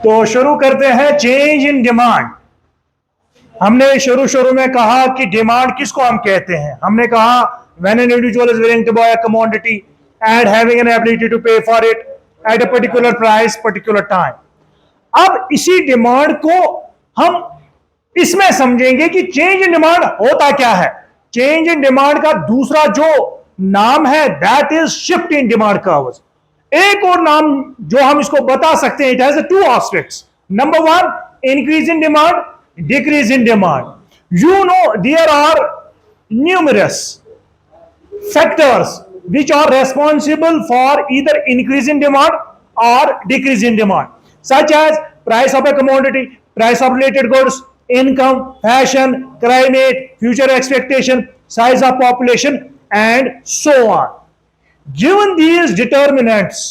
तो शुरू करते हैं चेंज इन डिमांड। हमने शुरू में कहा कि डिमांड किसको हम कहते हैं। हमने कहा when an individual is willing to buy a commodity and having an ability to pay for it at a particular price particular time. अब इसी डिमांड को हम इसमें समझेंगे कि चेंज इन डिमांड होता क्या है। चेंज इन डिमांड का दूसरा जो नाम है that is shift in demand curves. एक और नाम जो हम इसको बता सकते हैं, it has two aspects. Number one, increase in demand, decrease in demand. You know there are numerous factors which are responsible for either increase in demand or decrease in demand, such as price of a commodity, price of related goods, income, fashion, climate, future expectation, size of population, and so on. Given these determinants,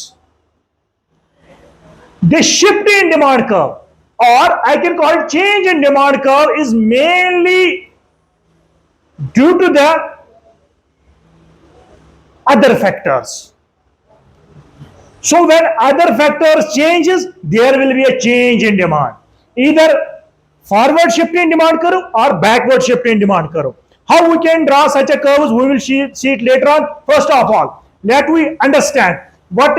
the shift in demand curve, or I can call it change in demand curve, is mainly due to the other factors. So when other factors changes, there will be a change in demand, either forward shift in demand curve or backward shift in demand curve. How we can draw such a curves, we will see it later on. First of all, let we understand what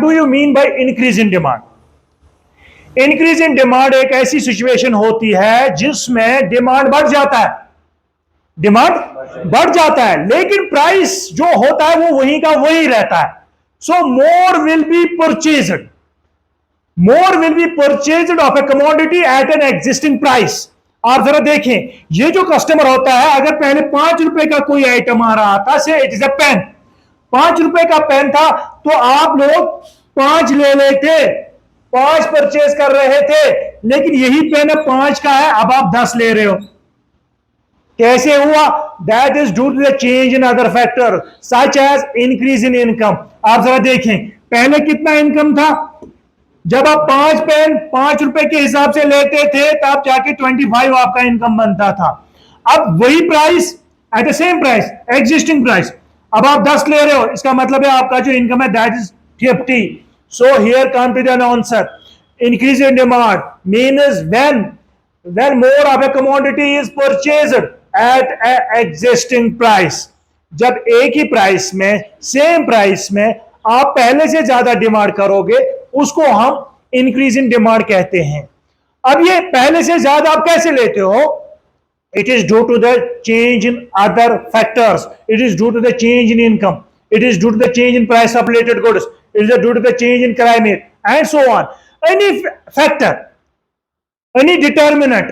do you mean by increase in demand. Increase in demand एक ऐसी situation होती है जिसमें demand बढ़ जाता है, demand बढ़ जाता है, लेकिन प्राइस जो होता है वो वही का वही रहता है। So more will be purchased, more will be purchased of a commodity at an existing price. आप जरा देखें, ये जो कस्टमर होता है, अगर पहले 5 रुपए का कोई आइटम आ रहा था, से इट इज अ पेन, 5 रुपए का पेन था, तो आप लोग 5 ले लेते, 5 परचेज कर रहे थे, लेकिन यही पेन 5 का है, अब आप 10 ले रहे हो। कैसे हुआ? That is due to the change in other factor such as increase in income. आप जरा देखें, पहले कितना इनकम था? जब आप 5 पेन 5 रुपए के हिसाब से लेते थे, तब जाके 25 आपका इनकम बनता था। अब वही price at the same price, existing price, अब आप 10 ले रहे हो, इसका मतलब है आपका जो इनकम है that is 50। So here come to the answer. Increase in demand means when more of a commodity is purchased at an existing price. जब एक ही प्राइस में, सेम प्राइस में आप पहले से ज्यादा डिमांड करोगे, उसको हम इंक्रीज इन डिमांड कहते हैं। अब ये पहले से ज्यादा आप कैसे लेते हो? It is due to the change in other factors. It is due to the change in income. It is due to the change in price of related goods. It is due to the change in climate, and so on. Any factor, any determinant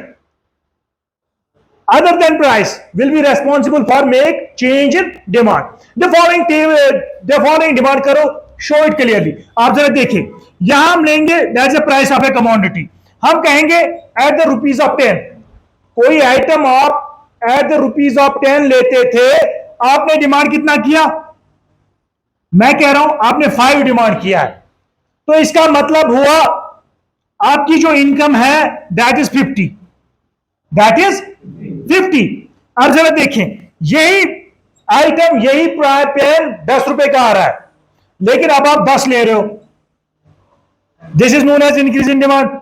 other than price will be responsible for make change in demand. The following demand करो, show it clearly. आप जरा देखिए, यहां हम लेंगे that's the price of a commodity. हम कहेंगे at the rupees of 10. कोई आइटम आप at the rupees of 10 लेते थे, आपने डिमांड कितना किया? मैं कह रहा हूं आपने 5 डिमांड किया है, तो इसका मतलब हुआ आपकी जो इनकम है दैट इज 50, दैट इज 50। अब जरा देखें, यही आइटम, यही पेन 10 रुपए का आ रहा है, लेकिन अब आप 10 ले रहे हो। This is known as increase in demand.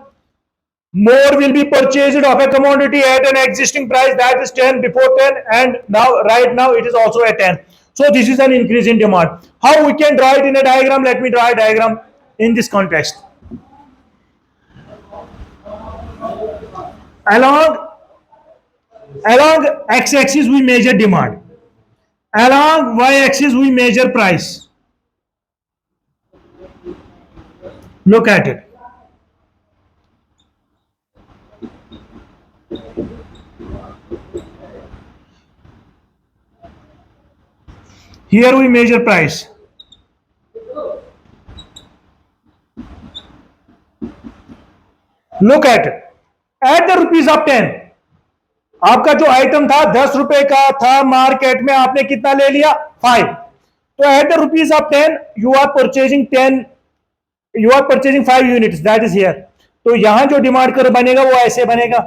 More will be purchased of a commodity at an existing price that is 10 before 10, and now right now it is also at 10. So this is an increase in demand. How we can draw it in a diagram? Let me draw a diagram in this context. Along x-axis we measure demand. Along y-axis we measure price. Look at it. Here we measure price. Look at it. At the rupees of 10, आपका जो item था 10 रुपए का था, market में आपने कितना ले लिया? 5। तो at the rupees of 10 you are purchasing 5 units, that is here. तो यहां जो डिमांड कर्व बनेगा वो ऐसे बनेगा।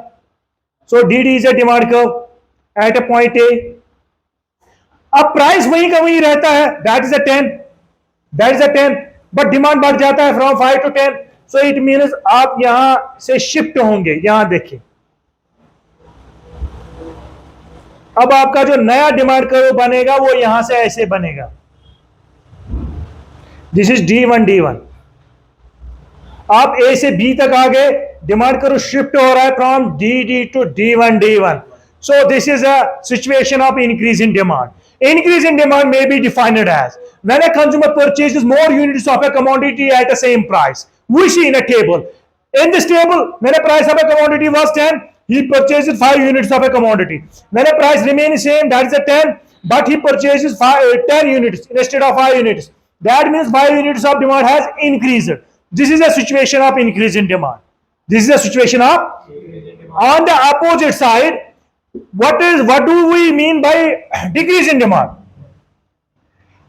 So D is a demand curve at a point A. अब प्राइस वही का वही रहता है, that is a 10, that is a 10। But demand बढ़ जाता है from 5 to 10, so it means आप यहां से शिफ्ट होंगे। यहां देखिए, अब आपका जो नया डिमांड कर्व बनेगा वो यहां से ऐसे बनेगा। दिस इज D1 आप ए से बी तक आ गए, डिमांड कर्व शिफ्ट हो रहा है from D to D1 so this is a situation of increase in demand. Increase in demand may be defined as when a consumer purchases more units of a commodity at the same price. We see in a table. In this table, when a price of a commodity was 10, he purchases 5 units of a commodity. When a price remains same, that is a 10, but he purchases 10 units instead of 5 units. That means 5 units of demand has increased. This is a situation of increase in demand. This is a situation of, on the opposite side, what do we mean by decrease in demand?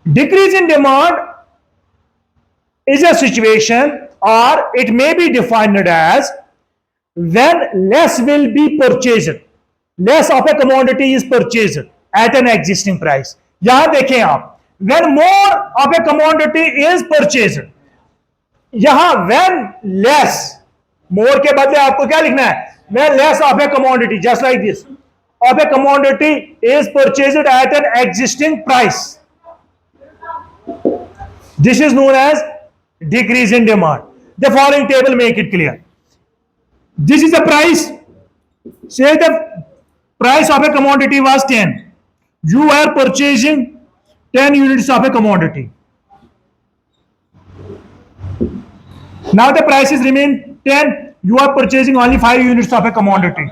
Decrease in demand is a situation, or it may be defined as when less will be purchased, less of a commodity is purchased at an existing price. यहां देखें आप, when more of a commodity is purchased, यहां when less, more के बदले आपको क्या लिखना है, when less of a commodity, just like this, of a commodity is purchased at an existing price. This is known as decrease in demand. The following table make it clear. This is the price. Say the price of a commodity was 10. You are purchasing 10 units of a commodity. Now the prices remain 10. You are purchasing only 5 units of a commodity.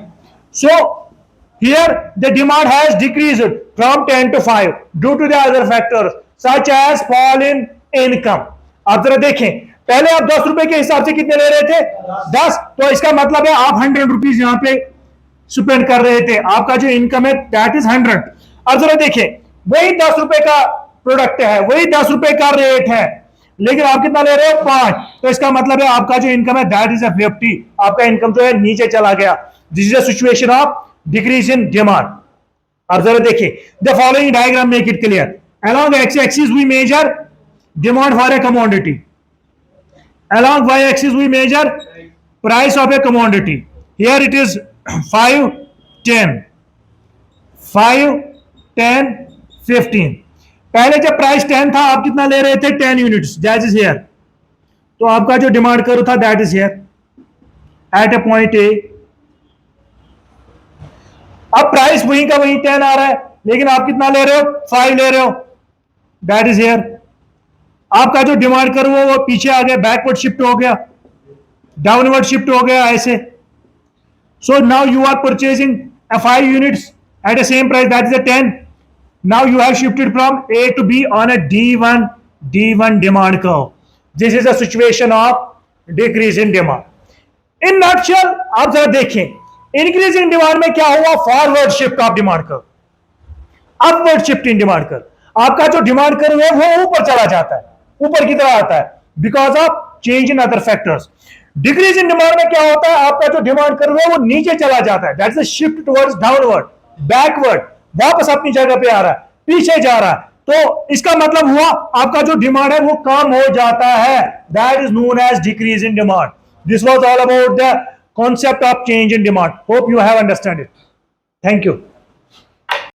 So here the demand has decreased from 10 to 5 due to the other factors such as fall in income. आप जरा देखें, पहले आप 10 रुपए के हिसाब से कितने ले रहे थे, 10, तो इसका मतलब है आप 100 रुपीज यहां पे स्पेंड कर रहे थे, आपका जो इनकम है दैट इज 100। अब जरा देखें, वही 10 रुपए का प्रोडक्ट है, वही 10 रुपए का रेट है, लेकिन आप कितना ले रहे हो, 5, तो इसका मतलब है आपका जो इनकम है दैट इज 50, आपका इनकम जो है नीचे चला गया। This is a situation of decrease in demand. अब जरा देखिए, the following diagram make it clear. Along x-axis we measure demand for a commodity. Along y-axis we measure price of a commodity. Here it is 5, 10, 5, 10, 15. पहले जब price 10 था, आप कितना ले रहे थे, 10 यूनिट्स, दैट इज हियर। तो आपका जो डिमांड कर्व था that is here eight A point A. अब प्राइस वहीं का वहीं 10 आ रहा है, लेकिन आप कितना ले रहे हो, 5 ले रहे हो, दैट इज हियर। आपका जो डिमांड कर्व वो पीछे आ गया, बैकवर्ड शिफ्ट हो गया, डाउनवर्ड शिफ्ट हो गया ऐसे। So now you are purchasing 5 units at the same price, that is a 10। Now you have shifted from A to B on a D1 demand curve. This is a situation of decrease in demand. In nutshell आप जरा देखें, increase in demand में क्या हुआ, forward shift of demand curve, upward shift in demand curve. आपका जो demand curve है वो ऊपर चला जाता है, ऊपर की तरह आता है because of change in other factors. Decrease in demand में क्या होता है, आपका जो डिमांड कर्व है वो नीचे चला जाता है, that is a shift towards downward, backward, वापस अपनी जगह पे आ रहा है, पीछे जा रहा है। तो इसका मतलब हुआ आपका जो डिमांड है वो कम हो जाता है, that is known as decrease in demand. This was all about the concept of change in demand. Hope you have understood it. Thank you.